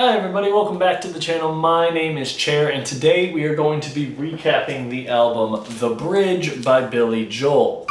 Hi everybody, welcome back to the channel. My name is Chair and today we are going to be recapping the album The Bridge by Billy Joel.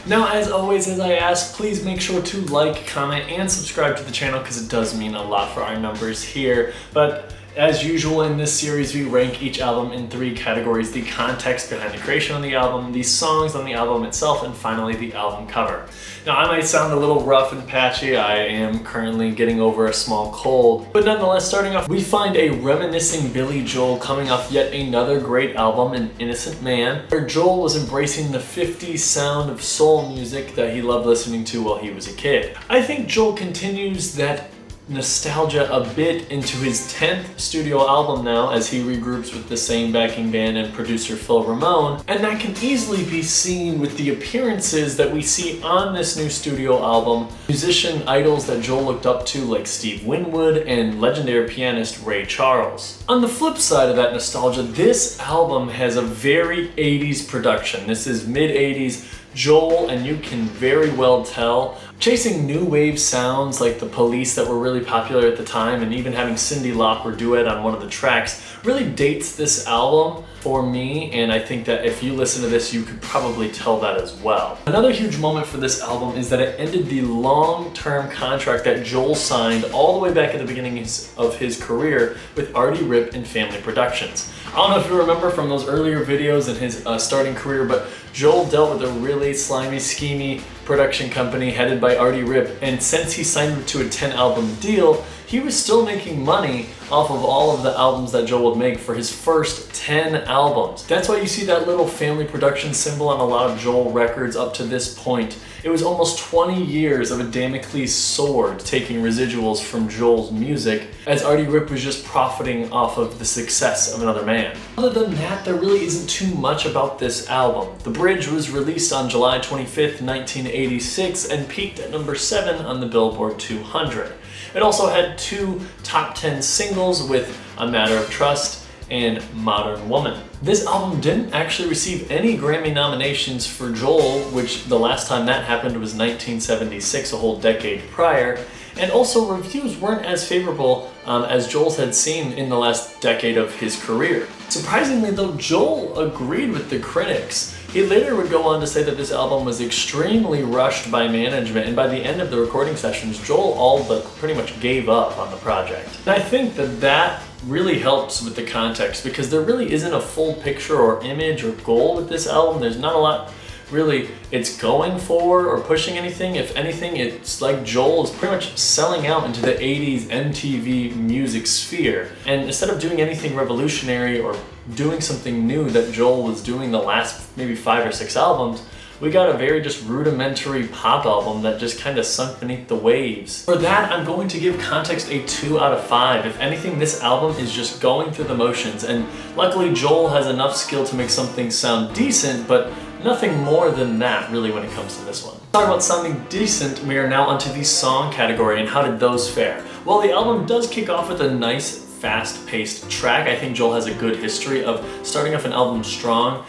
Now, as always, as I ask, please make sure to like, comment, and subscribe to the channel because it does mean a lot for our numbers here. But as usual in this series, we rank each album in three categories: the context behind the creation of the album, the songs on the album itself, and finally the album cover. Now, I might sound a little rough and patchy. I am currently getting over a small cold. But nonetheless, starting off, we find a reminiscing Billy Joel coming off yet another great album, An Innocent Man, where Joel was embracing the 50s sound of soul music that he loved listening to while he was a kid. I think Joel continues that nostalgia a bit into his 10th studio album now, as he regroups with the same backing band and producer Phil Ramone, and that can easily be seen with the appearances that we see on this new studio album. Musician idols that Joel looked up to like Steve Winwood and legendary pianist Ray Charles. On the flip side of that nostalgia, this album has a very 80s production. This is mid-80s Joel, and you can very well tell, chasing new wave sounds like The Police that were really popular at the time, and even having Cyndi Lauper duet on one of the tracks really dates this album for me, and I think that if you listen to this, you could probably tell that as well. Another huge moment for this album is that it ended the long-term contract that Joel signed all the way back at the beginning of his career with Artie Ripp and Family Productions. I don't know if you remember from those earlier videos in his starting career, but Joel dealt with a really slimy, schemy production company headed by Artie Ripp, and since he signed to a 10-album deal, he was still making money off of all of the albums that Joel would make for his first 10 albums. That's why you see that little Family Production symbol on a lot of Joel records up to this point. It was almost 20 years of a Damocles sword taking residuals from Joel's music, as Artie Ripp was just profiting off of the success of another man. Other than that, there really isn't too much about this album. The Bridge was released on July 25th, 1986 and peaked at number 7 on the Billboard 200. It also had 2 top 10 singles with A Matter of Trust and Modern Woman. This album didn't actually receive any Grammy nominations for Joel, which the last time that happened was 1976, a whole decade prior, and also reviews weren't as favorable as Joel's had seen in the last decade of his career. Surprisingly though, Joel agreed with the critics. He later would go on to say that this album was extremely rushed by management, and by the end of the recording sessions, Joel all but pretty much gave up on the project. And I think that really helps with the context, because there really isn't a full picture or image or goal with this album. There's not a lot really it's going for or pushing anything. If anything, it's like Joel is pretty much selling out into the 80s MTV music sphere. And instead of doing anything revolutionary or doing something new that Joel was doing the last maybe 5 or 6 albums, we got a very just rudimentary pop album that just kind of sunk beneath the waves. For that, I'm going to give Context a 2 out of 5. If anything, this album is just going through the motions, and luckily Joel has enough skill to make something sound decent, but nothing more than that really when it comes to this one. Talk about sounding decent, we are now onto the song category, and how did those fare? Well, the album does kick off with a nice fast-paced track. I think Joel has a good history of starting off an album strong.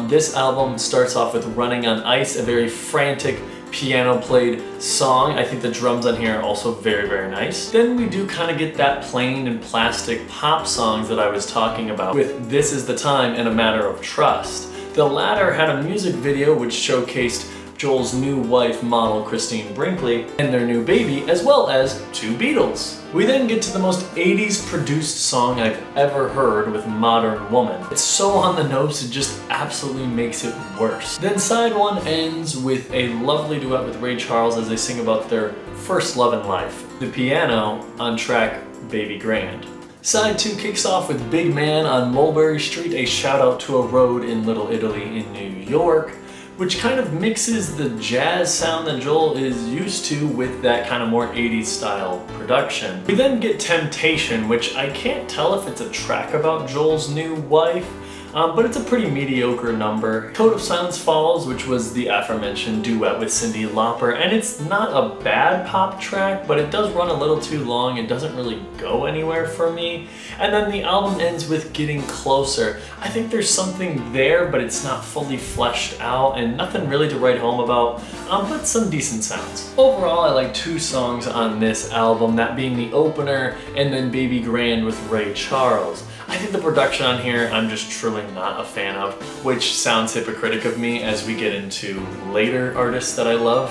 This album starts off with Running on Ice, a very frantic piano-played song. I think the drums on here are also very, very nice. Then we do kind of get that plain and plastic pop songs that I was talking about with This Is the Time and A Matter of Trust. The latter had a music video which showcased Joel's new wife, model Christine Brinkley, and their new baby, as well as 2 Beatles. We then get to the most 80s produced song I've ever heard with Modern Woman. It's so on the nose, it just absolutely makes it worse. Then side 1 ends with a lovely duet with Ray Charles as they sing about their first love in life, the piano on track Baby Grand. Side 2 kicks off with Big Man on Mulberry Street, a shout out to a road in Little Italy in New York, which kind of mixes the jazz sound that Joel is used to with that kind of more 80s style production. We then get Temptation, which I can't tell if it's a track about Joel's new wife but it's a pretty mediocre number. Code of Silence follows, which was the aforementioned duet with Cyndi Lauper, and it's not a bad pop track, but it does run a little too long. It doesn't really go anywhere for me. And then the album ends with Getting Closer. I think there's something there, but it's not fully fleshed out and nothing really to write home about, but some decent sounds. Overall, I like 2 songs on this album, that being the opener and then Baby Grand with Ray Charles. I think the production on here I'm just truly not a fan of, which sounds hypocritical of me as we get into later artists that I love,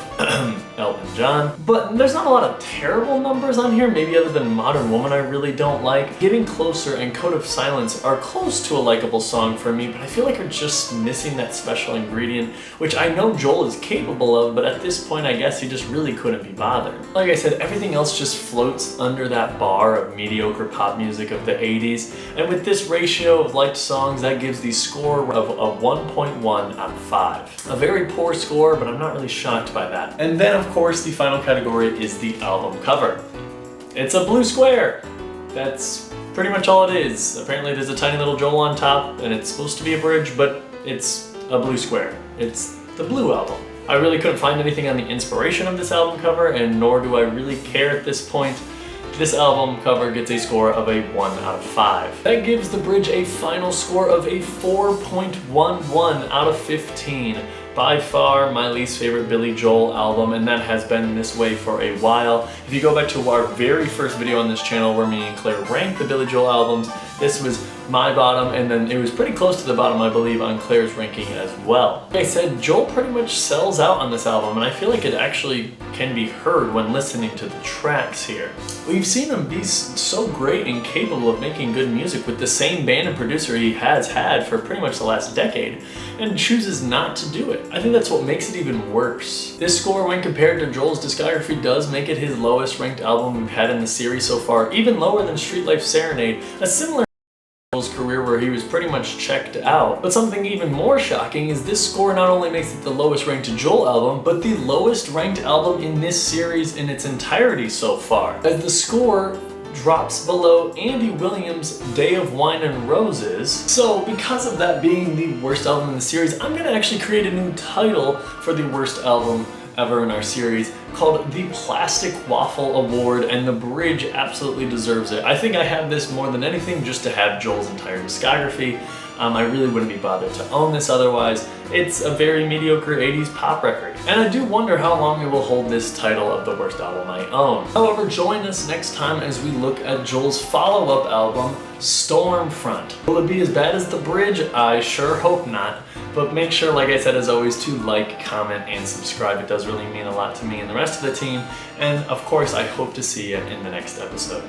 Elton John. But there's not a lot of terrible numbers on here, maybe other than Modern Woman I really don't like. Getting Closer and Code of Silence are close to a likable song for me, but I feel like are just missing that special ingredient, which I know Joel is capable of, but at this point I guess he just really couldn't be bothered. Like I said, everything else just floats under that bar of mediocre pop music of the 80s, and with this ratio of liked songs, that gives the score of a 1.1 out of 5. A very poor score, but I'm not really shocked by that. And then of course the final category is the album cover. It's a blue square. That's pretty much all it is. Apparently there's a tiny little Joel on top and it's supposed to be a bridge, but it's a blue square. It's the Blue Album. I really couldn't find anything on the inspiration of this album cover, and nor do I really care at this point. This album cover gets a score of a 1 out of 5. That gives the bridge a final score of a 4.11 out of 15. By far my least favorite Billy Joel album, and that has been this way for a while. If you go back to our very first video on this channel where me and Claire ranked the Billy Joel albums, this was my bottom, and then it was pretty close to the bottom, I believe, on Claire's ranking as well. Like I said, Joel pretty much sells out on this album, and I feel like it actually can be heard when listening to the tracks here. We've seen him be so great and capable of making good music with the same band and producer he has had for pretty much the last decade, and chooses not to do it. I think that's what makes it even worse. This score, when compared to Joel's discography, does make it his lowest ranked album we've had in the series so far, even lower than Street Life Serenade, a similar Joel's career where he was pretty much checked out. But something even more shocking is this score not only makes it the lowest ranked Joel album, but the lowest ranked album in this series in its entirety so far, as the score drops below Andy Williams' Day of Wine and Roses. So because of that being the worst album in the series, I'm gonna actually create a new title for the worst album ever in our series called the Plastic Waffle Award, and the bridge absolutely deserves it. I think I have this more than anything just to have Joel's entire discography. I really wouldn't be bothered to own this otherwise. It's a very mediocre 80s pop record. And I do wonder how long it will hold this title of the worst album I own. However, join us next time as we look at Joel's follow-up album, Stormfront. Will it be as bad as the bridge? I sure hope not. But make sure, like I said, as always, to like, comment, and subscribe. It does really mean a lot to me and the rest of the team. And of course, I hope to see you in the next episode.